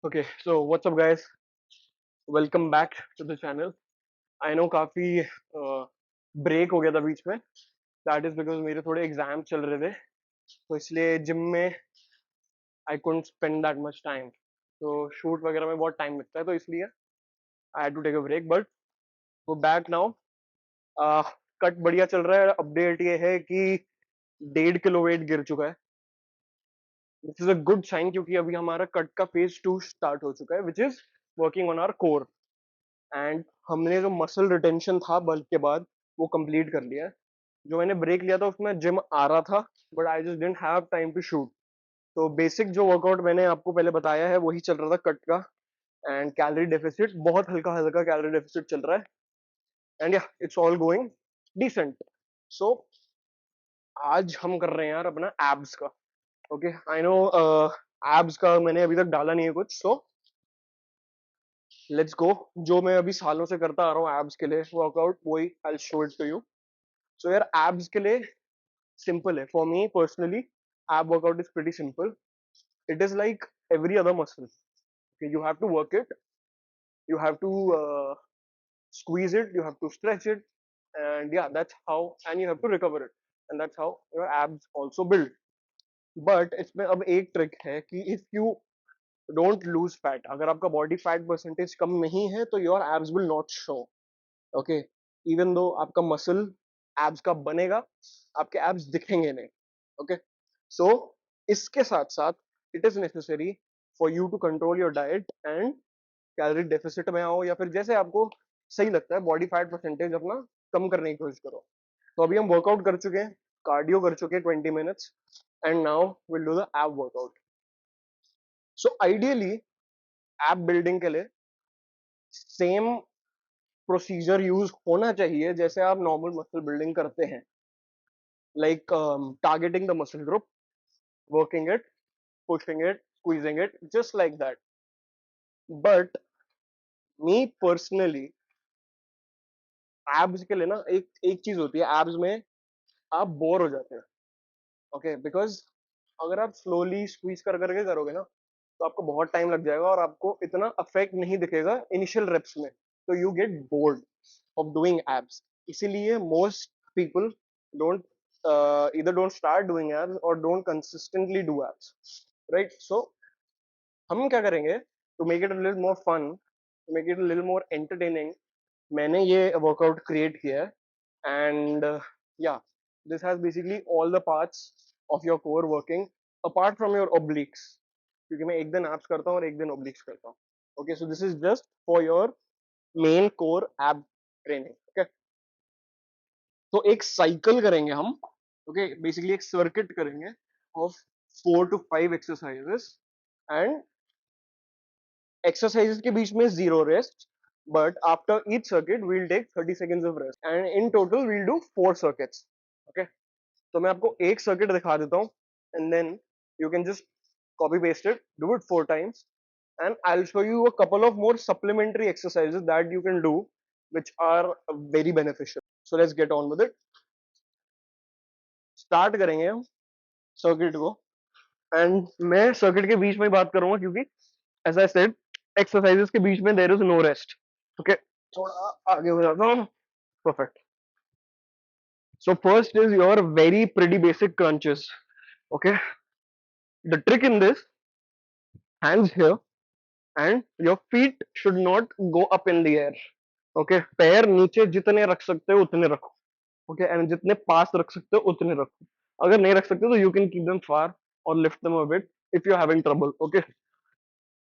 Okay, so what's up, guys? Welcome back to the channel. I know काफी break हो गया था बीच में. That is because मेरे थोड़े एग्जाम चल रहे थे, तो इसलिए जिम में I couldn't spend that much time. तो शूट वगैरह में बहुत टाइम लगता है, तो इसलिए I had to take a break. But we're back now. Cut बढ़िया चल रहा है. अपडेट ये है कि 1.5 किलो वेट गिर चुका है. This is a good sign क्योंकि अभी हमारा कट का फेज 2 स्टार्ट हो चुका है, which is working on our core. And हमने जो मसल रिटेंशन था बल्क के बाद वो कंप्लीट कर लिया है. जो मैंने ब्रेक लिया था उसमें जिम आ रहा था, but I just didn't have time to shoot. तो बेसिक जो वर्कआउट मैंने आपको पहले बताया है वही चल रहा था, कट का. एंड कैलोरी डेफिसिट, बहुत हल्का हल्का कैलोरी डेफिसिट चल रहा है. एंड या इट्स ऑल गोइंग डिसेंट. सो आज हम कर रहे हैं यार अपना एब्स का. ओके, आई नो एब्स का मैंने अभी तक डाला नहीं है कुछ, सो लेट्स गो. जो मैं अभी सालों से करता आ रहा हूँ एब्स के लिए वर्कआउट, वही I show it to you. So यार एब्स के लिए सिंपल है. For me personally ab workout is pretty simple. It is like every other muscle. Okay, you have to work it, you have to squeeze it, you have to stretch it, and yeah, that's how. And you have to recover it, and that's how your abs also build. But इसमें अब एक trick है कि if you don't lose fat, अगर आपका body fat percentage कम नहीं है तो your abs will not show. Okay, even though आपका muscle abs का बनेगा, आपके abs दिखेंगे नहीं. Okay, so इसके साथ साथ it is necessary for you to control your diet and calorie deficit में आओ, या फिर जैसे आपको सही लगता है बॉडी फैट परसेंटेज अपना कम करने की कोशिश करो. तो अभी हम वर्कआउट कर चुके हैं, कार्डियो कर चुके हैं 20 minutes, and now will do the above workout. So ideally एब बिल्डिंग के लिए सेम प्रोसीजर यूज होना चाहिए जैसे आप नॉर्मल मसल बिल्डिंग करते हैं, like targeting the muscle group, working it, pushing it, squeezing it, just like that. But me personally abs के लिए ना एक एक चीज होती है एब्स में, आप बोर हो जाते हैं. ओके, बिकॉज अगर आप स्लोली स्क्वीज कर करके करोगे ना तो आपको बहुत टाइम लग जाएगा और आपको इतना अफेक्ट नहीं दिखेगा इनिशियल रेप्स में, तो you get bored of doing abs. इसीलिए most people don't either don't start doing abs or don't consistently do abs, right? So हम क्या करेंगे to make it a little more fun, to make it a little more entertaining, मैंने ये workout create किया है. And या this has basically all the parts of your core working apart from your obliques, क्योंकि मैं एक दिन abs करता हूँ और एक दिन obliques करता हूँ. Okay, so this is just for your main core ab training. Okay, तो एक साइकिल करेंगे हम. ओके, बेसिकली एक सर्किट करेंगे of 4 to 5 exercises. And exercises के बीच में zero rest, but after each circuit we'll take 30 seconds of rest, and in total we'll do 4 circuits. Okay, तो मैं आपको एक सर्किट दिखा देता हूँ, and then you can just copy paste it, do it 4 times, and I'll show you a couple of more supplementary exercises that you can do which are very beneficial. So let's get on with it. Start करेंगे हम circuit को. And मैं circuit के बीच में ही बात करूंगा क्योंकि एज आई सेड एक्सरसाइजेस के बीच में there is no rest. Okay, थोड़ा आगे हो जाता हूँ. Perfect. So first is your very pretty basic crunches. Okay, the trick in this, hands here, and your feet should not go up in the air. Okay, पैर नीचे जितने रख सकते हो उतने रखो. ओके, एंड जितने पास रख सकते हो उतने रखो. अगर नहीं रख सकते तो यू कैन कीप देम फार और lift them a bit if you're having trouble. Okay,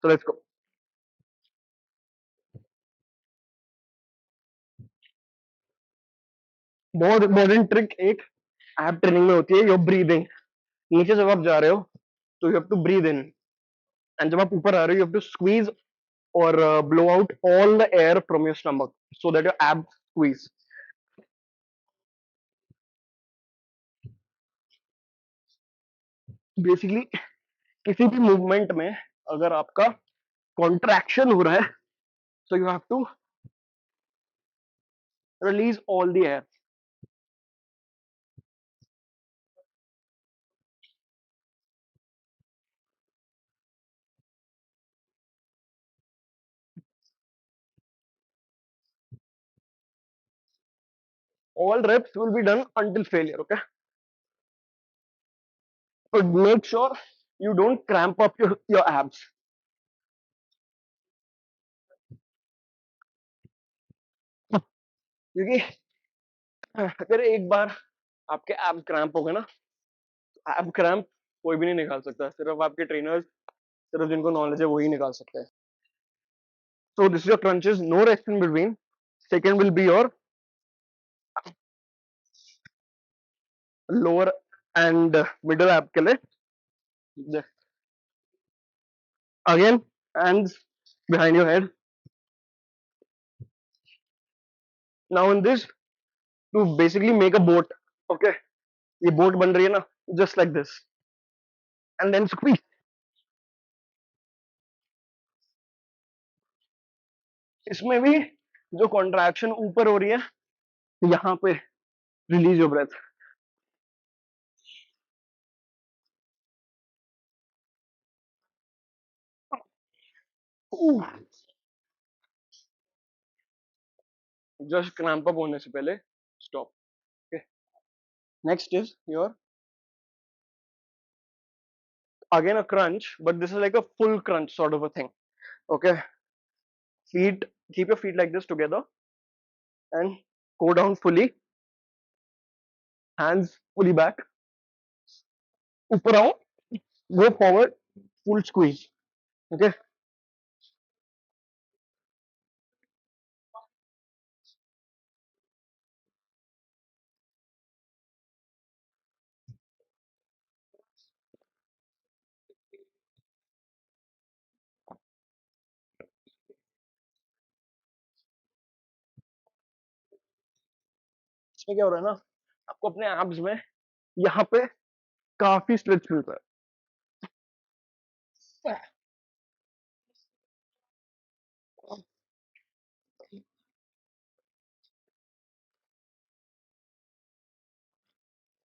so let's go. बहुत इंपॉर्टेंट ट्रिक एक ऐप ट्रेनिंग में होती है, योर ब्रीदिंग. नीचे जब आप जा रहे हो तो you have to breathe in, and जब आप ऊपर आ रहे हो यू हैव टू स्क्वीज और blow out all the air from your stomach so that your abs squeeze. Basically किसी भी मूवमेंट में अगर आपका कॉन्ट्रैक्शन हो रहा है so you have to release all the air. All reps will be done until failure. Okay, but make sure you don't cramp up your abs. क्योंकि अगर एक बार आपके एब्स क्रैम्प हो गए ना, एब क्रैम्प कोई भी नहीं निकाल सकता, सिर्फ आपके ट्रेनर्स, सिर्फ जिनको नॉलेज है वही निकाल सकते हैं. So this is your crunches, no rest in between. Second will be your lower and middle ab के लिए. Again, hands behind your head. Now in this, to basically make a boat. Okay, ये boat बन रही है ना, just like this, and then squeeze. इसमें भी जो कॉन्ट्रैक्शन ऊपर हो रही है, यहाँ पे release your breath. Just cramp up होने से पहले stop. Okay. Next is your again a crunch, but this is like a full crunch sort of a thing. Okay, feet, keep your feet like this together and go down fully, hands fully back, ऊपर आओ, go forward, full squeeze. Okay, इसमें क्या हो रहा है ना, आपको अपने एब्स में यहाँ पे काफी स्ट्रेच मिलता है.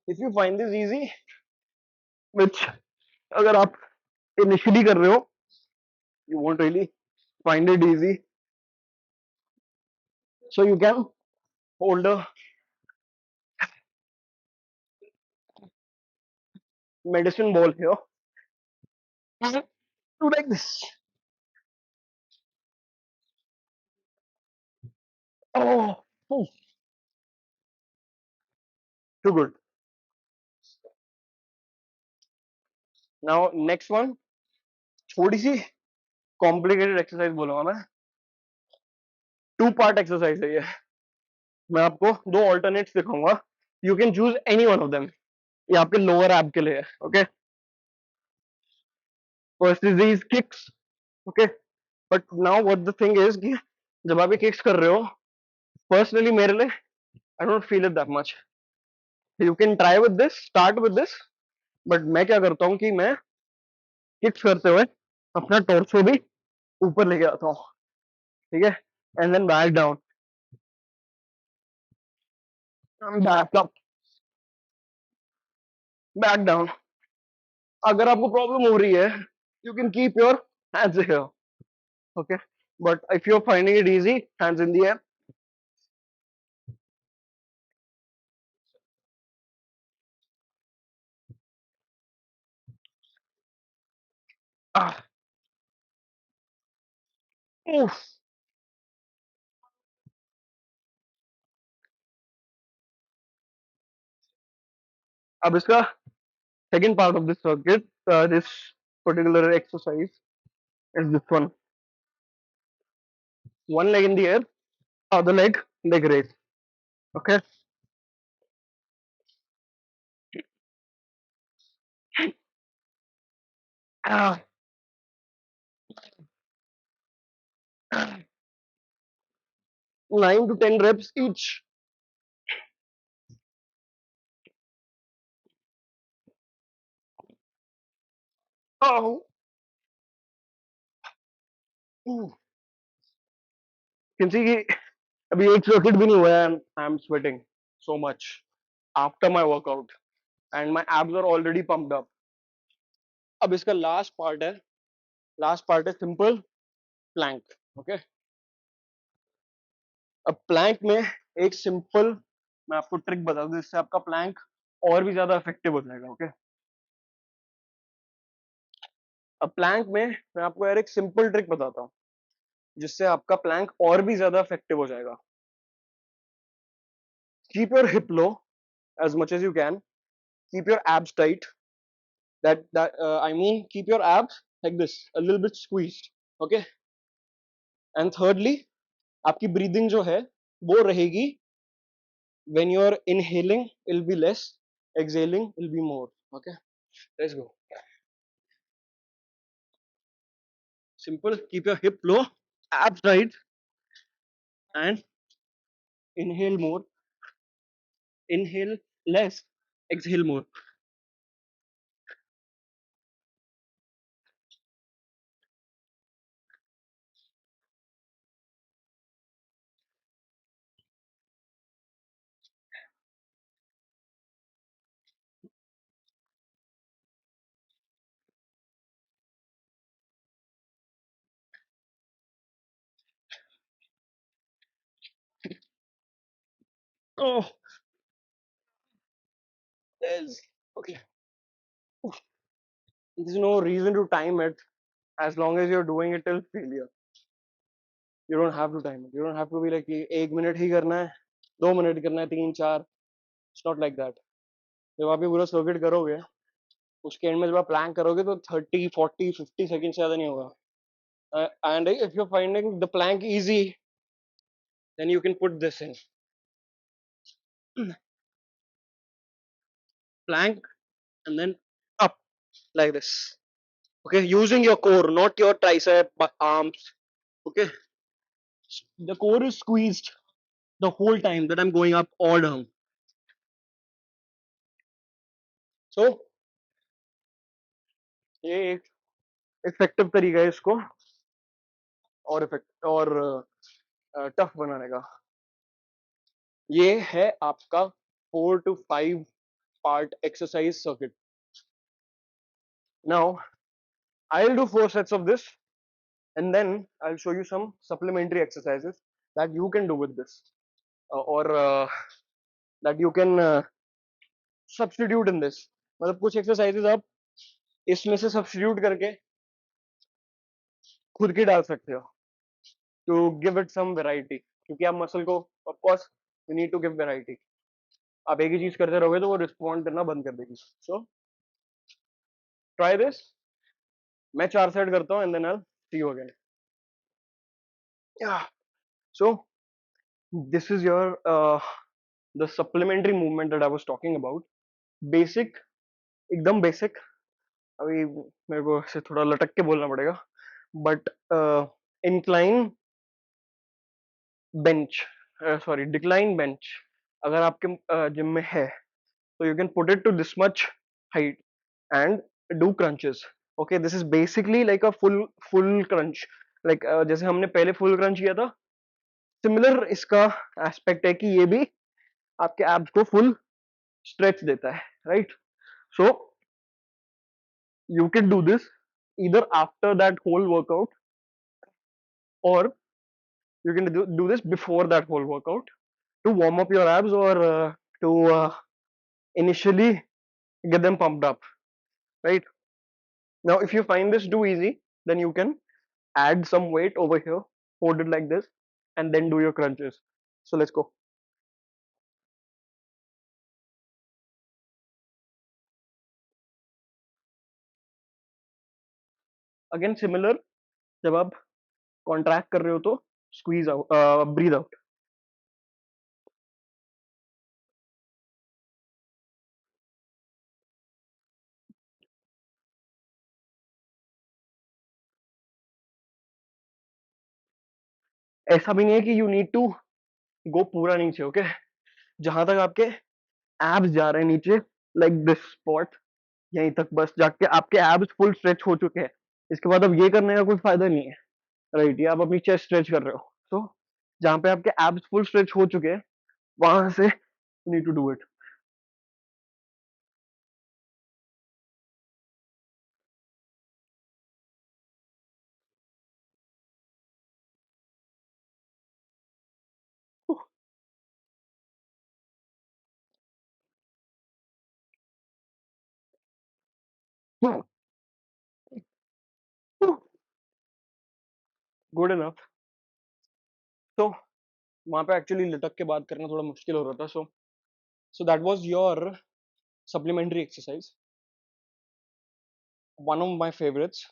If you find this easy, which अगर आप इनिशियली कर रहे हो, you won't really find it easy, so you can hold a medicine ball here, do like this. Oh, oh, too good. Now next one, थोड़ी सी complicated exercise बोलूंगा मैं. Two part exercise है ये. मैं आपको दो ऑल्टरनेट्स दिखाऊंगा. You can choose any one of them. ये आपके लोअर एब के लिए है. Okay, first is these kicks. Okay, but now what the thing is कि जब आप ये किक्स कर रहे हो, पर्सनली मेरे लिए I don't feel it that much. You can try with this, start with this, but मैं क्या करता हूँ कि मैं किक्स करते हुए अपना टॉर्सो भी ऊपर लेके आता हूँ. ठीक है, and then back down, back up, back down. अगर आपको प्रॉब्लम हो रही है, you can keep your hands here. Okay, but if you are finding it easy, hands in the air. अब इसका second part of this circuit, this particular exercise is this one leg in the air, other leg raise. Okay, 9 to 10 reps each. Oh, you can see कि अभी एक circuit भी नहीं हुआ है, I'm sweating so much after my workout and my abs are already pumped up. अब इसका last part है, simple plank. Okay, अब plank में एक simple मैं आपको ट्रिक बता दूं जिससे आपका प्लैंक और भी ज्यादा इफेक्टिव हो जाएगा. ओके, अब प्लैंक में मैं आपको यार एक सिंपल ट्रिक बताता हूँ जिससे आपका प्लैंक और भी ज्यादा इफेक्टिव हो जाएगा. Keep your hip low as much as you can. Keep your abs tight. That I mean, keep your abs like this, a little bit squeezed. Okay. And thirdly, आपकी breathing जो है वो रहेगी, when you're inhaling it'll be less, exhaling will be more. Okay, let's go. Simple. Keep your hip low, abs tight, and inhale more. Inhale less, exhale more. Oh, there's okay. There's no reason to time it as long as you're doing it till failure. You don't have to time it. You don't have to be like कि 1 minute ही करना है, 2 minute करना है, 3 4. It's not like that. जब आप ये पूरा circuit करोगे, उसके एंड में जब आप प्लैंक करोगे तो 30 40 50 सेकंड से ज्यादा नहीं होगा. And if you're finding the plank easy, then you can put this in plank and then up like this. Okay, using your core, not your tricep arms. Okay, the core is squeezed the whole time that I'm going up or down. So ये एक effective तरीका है इसको और effect और tough बनाने का. ये है आपका 4 to 5 part exercise circuit. Now I'll do 4 sets of this, and then I'll show you some supplementary exercises that you can do with this, or that you can substitute in this. मतलब कुछ exercises आप इसमें से substitute करके खुद की डाल सकते हो to give it some variety, क्योंकि आप मसल को of course you need to give variety. आप एक ही चीज करते रहोगे तो वो रिस्पॉन्ड करना बंद कर देगी. So try this. मैं 4 सेट करता हूँ, and then I see you again. So this is your the supplementary movement that I was talking about. Basic, एकदम बेसिक. अभी मेरे को ऐसे थोड़ा लटक के बोलना पड़ेगा, but incline bench, sorry decline bench अगर आपके जिम में है तो you can put it to this much height and do crunches. Okay, this is basically like a full crunch. Like जैसे हमने पहले full crunch किया था, सिमिलर इसका एस्पेक्ट है कि ये भी आपके एब्स को फुल स्ट्रेच देता है, right? So you can do this either after that whole workout, or you can do this before that whole workout to warm up your abs, or to initially get them pumped up, right? Now if you find this too easy, then you can add some weight over here, hold it like this, and then do your crunches. So let's go. Again similar, जब आप contract कर रहे हो तो squeeze out, breathe out. ऐसा भी नहीं है कि यू नीड टू गो पूरा नीचे. ओके, जहां तक आपके एब्स जा रहे हैं नीचे, लाइक दिस स्पॉट, यहीं तक बस जाके आपके एब्स फुल स्ट्रेच हो चुके हैं. इसके बाद अब ये करने का कोई फायदा नहीं है, राइट? ये आप अपनी चेस्ट स्ट्रेच कर रहे हो. तो जहां पे आपके एब्स फुल स्ट्रेच हो चुके हैं, वहां से need to do it. Good enough. तो वहां पे एक्चुअली लटक के बात करना थोड़ा मुश्किल हो रहा था. So that was your supplementary exercise, one of my favourites.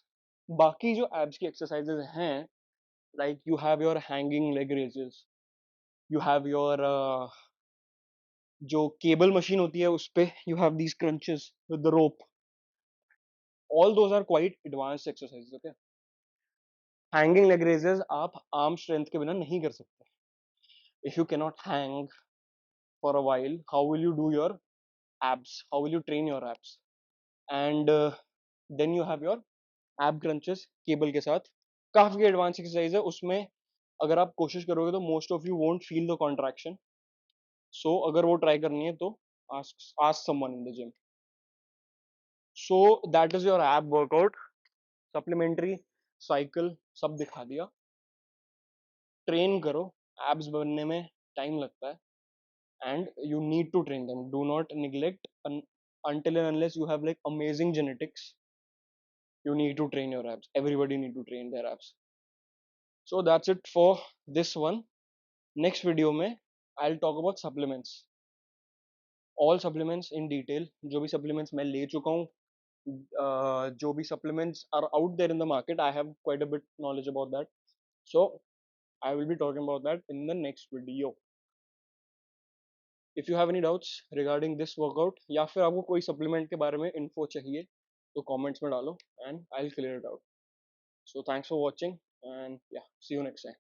बाकी जो एब्स की एक्सरसाइजेज हैं, like you have your hanging leg raises, you have your जो केबल मशीन होती है उस पे you have these crunches with the rope. All those are quite advanced exercises. Okay, hanging leg raises आप arm strength के बिना नहीं कर सकते. If you cannot hang for a while, how will you do your abs? How will you train your abs? And then you have your ab crunches cable के साथ. काफी advance exercise है उसमें. अगर आप कोशिश करोगे तो most of you won't feel the contraction. So अगर वो ट्राई करनी है तो ask someone in the gym. So that is your ab workout. Supplementary, cycle सब दिखा दिया. ट्रेन करो. एब्स बनने में टाइम लगता है, and you need to train them. Do not neglect until and unless you have like amazing genetics. You need to train your abs. Everybody need to train their abs. So that's it for this one. Next video में I'll talk about supplements. All supplements in detail. जो भी supplements मैं ले चुका हूँ, जो भी supplements are out there in the market, I have quite a bit knowledge about that. So I will be talking about that in the next video. If you have any doubts regarding this workout या फिर आपको कोई supplement के बारे में info चाहिए तो comments में डालो and I'll clear it out. So thanks for watching and yeah, see you next time.